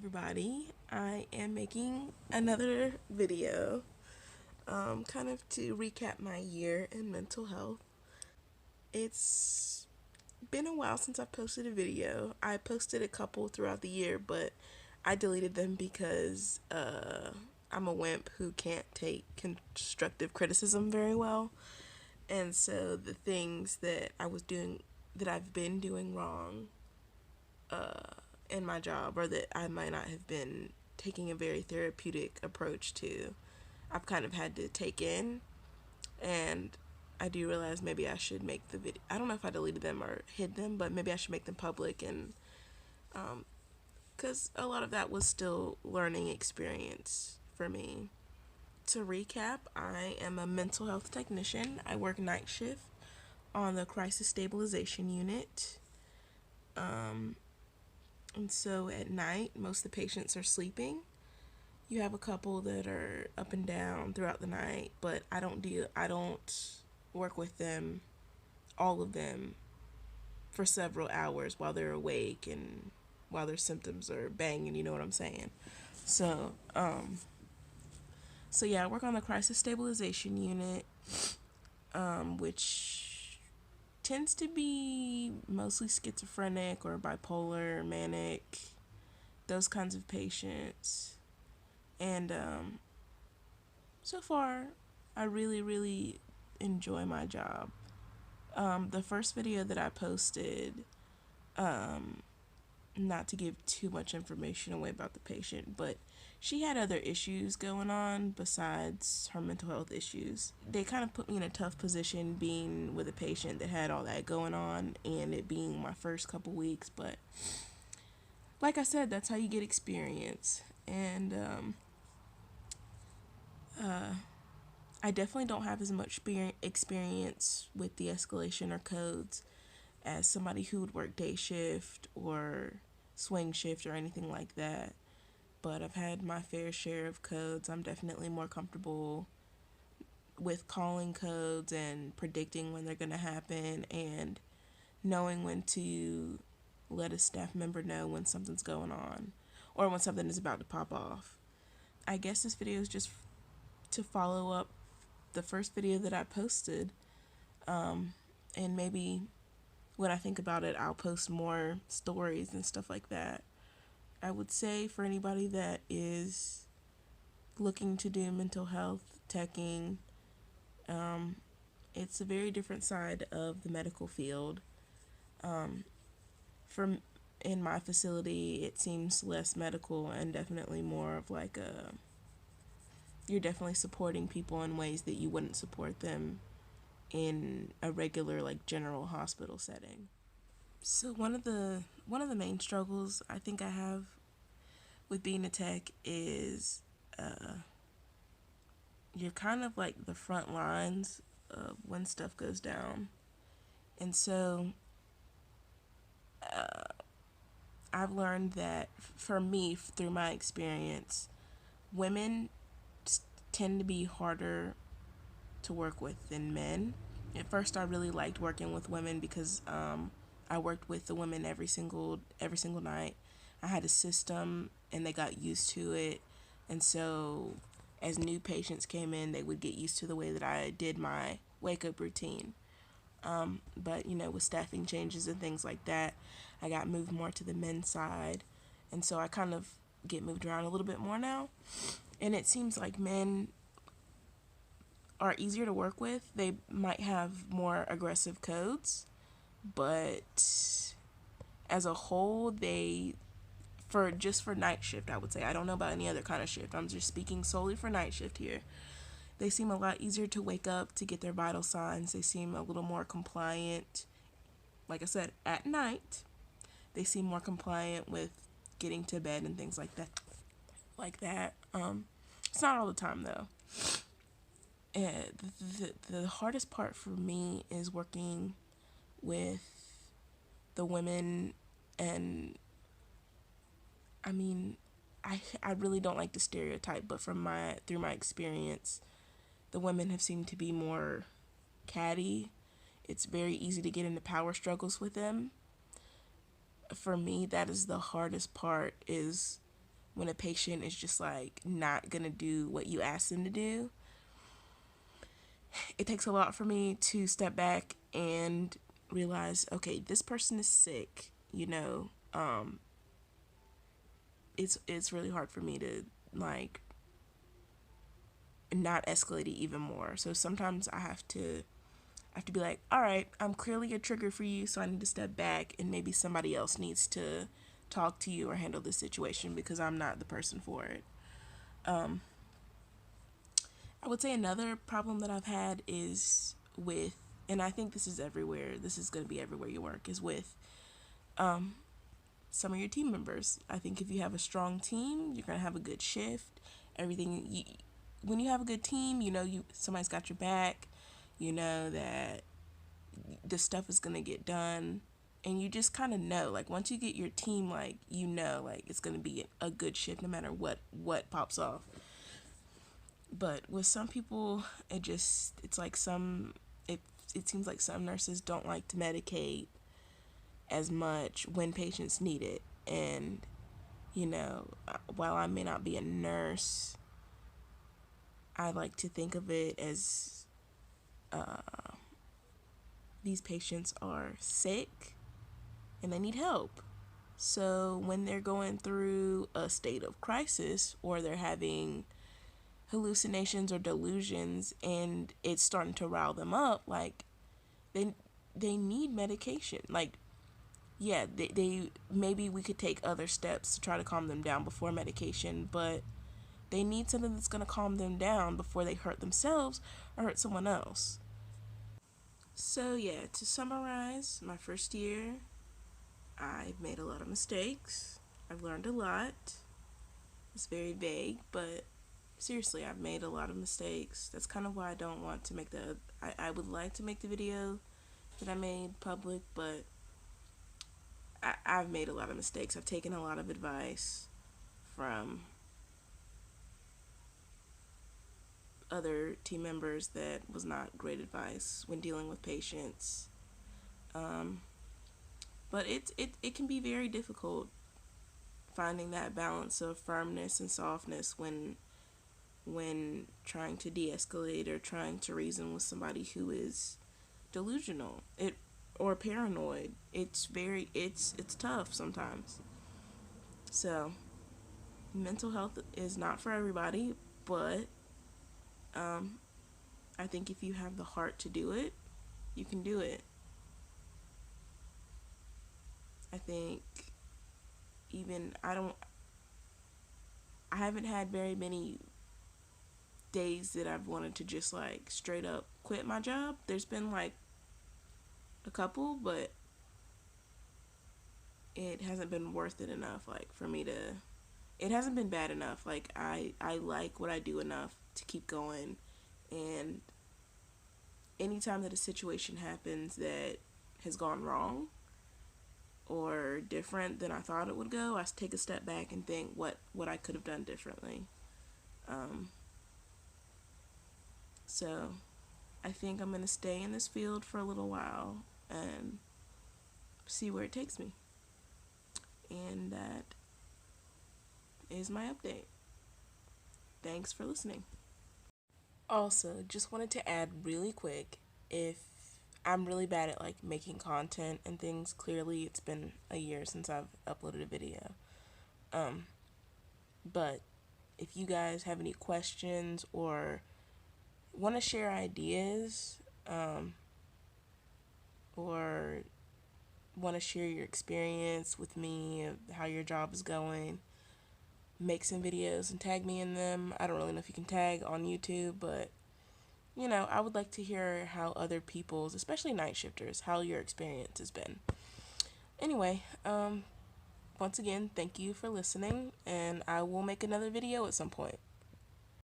everybody. I am making another video, kind of to recap my year in mental health. It's been a while since I posted a video. I posted a couple throughout the year, but I deleted them because I'm a wimp who can't take constructive criticism very well. And so the things that I've been doing wrong in my job, or that I might not have been taking a very therapeutic approach to, I've kind of had to take in. And I do realize maybe I should make the video. I don't know if I deleted them or hid them, but maybe I should make them public. And because a lot of that was still learning experience for me. To recap, I am a mental health technician. I work night shift on the crisis stabilization unit. And so at night, most of the patients are sleeping. You have a couple that are up and down throughout the night, but I don't work with them, all of them, for several hours while they're awake and while their symptoms are banging, you know what I'm saying? So, yeah, I work on the crisis stabilization unit, which tends to be mostly schizophrenic or bipolar, manic, those kinds of patients. And so far, I really, really enjoy my job. The first video that I posted, not to give too much information away about the patient, but she had other issues going on besides her mental health issues. They kind of put me in a tough position being with a patient that had all that going on, and it being my first couple weeks. But like I said, that's how you get experience. And I definitely don't have as much experience with the escalation or codes as somebody who would work day shift or swing shift or anything like that. But I've had my fair share of codes. I'm definitely more comfortable with calling codes and predicting when they're going to happen and knowing when to let a staff member know when something's going on or when something is about to pop off. I guess this video is just to follow up the first video that I posted, and maybe when I think about it, I'll post more stories and stuff like that. I would say for anybody that is looking to do mental health teching, it's a very different side of the medical field. For in my facility, it seems less medical and definitely more of like you're definitely supporting people in ways that you wouldn't support them in a regular like general hospital setting. So one of the main struggles I think I have with being a tech is you're kind of like the front lines of when stuff goes down. And so I've learned that for me, through my experience, women tend to be harder to work with than men. At first, I really liked working with women because I worked with the women every single night. I had a system, and they got used to it, and so as new patients came in, they would get used to the way that I did my wake up routine. But with staffing changes and things like that, I got moved more to the men's side, and so I kind of get moved around a little bit more now. And it seems like men are easier to work with. They might have more aggressive codes, but as a whole, for night shift, I would say. I don't know about any other kind of shift. I'm just speaking solely for night shift here. They seem a lot easier to wake up to get their vital signs. They seem a little more compliant. Like I said, at night, they seem more compliant with getting to bed and things like that. It's not all the time though. And the hardest part for me is working with the women, and I really don't like to stereotype, but through my experience, the women have seemed to be more catty. It's very easy to get into power struggles with them. For me, that is the hardest part, is when a patient is just like not gonna do what you ask them to do. It takes a lot for me to step back and realize, okay, this person is sick, you know. It's really hard for me to like not escalate it even more. So sometimes I have to be like, all right, I'm clearly a trigger for you, so I need to step back and maybe somebody else needs to talk to you or handle this situation because I'm not the person for it. I would say another problem that I've had is with, and I think this is everywhere, this is going to be everywhere you work, is with some of your team members. I think if you have a strong team, you're going to have a good shift. When you have a good team, you know somebody's got your back, you know that this stuff is going to get done. And you just kind of know, like, once you get your team, like, you know, like, it's going to be a good shift no matter what pops off. But with some people, it's like it seems like some nurses don't like to medicate as much when patients need it. And, you know, while I may not be a nurse, I like to think of it as these patients are sick and they need help. So when they're going through a state of crisis or they're having hallucinations or delusions and it's starting to rile them up, like they need medication. Like, yeah, they maybe we could take other steps to try to calm them down before medication, but they need something that's going to calm them down before they hurt themselves or hurt someone else. So yeah, to summarize, my first year, I've made a lot of mistakes. I've learned a lot. It's very vague, but seriously, I've made a lot of mistakes. That's kind of why I don't want to make I would like to make the video that I made public, but I've made a lot of mistakes. I've taken a lot of advice from other team members that was not great advice when dealing with patients. But it can be very difficult finding that balance of firmness and softness when trying to de-escalate or trying to reason with somebody who is delusional or paranoid. It's tough sometimes. So mental health is not for everybody, but I think if you have the heart to do it, you can do it. I think even I haven't had very many days that I've wanted to just like straight up quit my job. There's been like a couple, but it hasn't been worth it enough like for me to it hasn't been bad enough. Like I like what I do enough to keep going, and anytime that a situation happens that has gone wrong or different than I thought it would go, I take a step back and think what I could have done differently. So I think I'm going to stay in this field for a little while and see where it takes me. And that is my update. Thanks for listening. Also, just wanted to add really quick, if I'm really bad at like making content and things. Clearly it's been a year since I've uploaded a video. But if you guys have any questions or want to share ideas, or want to share your experience with me of how your job is going, make some videos and tag me in them. I don't really know if you can tag on YouTube, but you know, I would like to hear how other people's, especially night shifters, how your experience has been. Anyway, once again, thank you for listening, and I will make another video at some point.